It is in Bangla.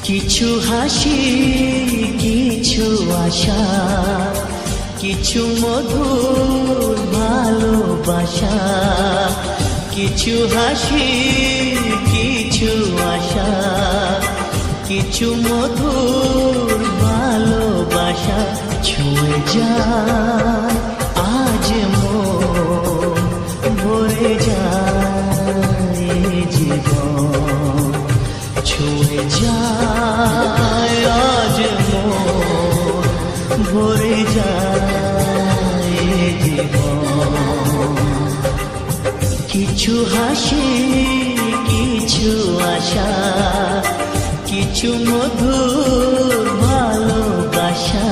কিছু হাসি, কিছু আশা, কিছু মধুর ভালোবাসা। কিছু হাসি, কিছু আশা, কিছু মধুর ভালোবাসা। ছুঁয়ে যায় আজ মন, ভরে যায় জীবন। ছুঁয়ে যায় আজ মন, ভরে যায় জীবন। কিছু হাসি, কিছু আশা, কিছু মধুর ভালোবাসা।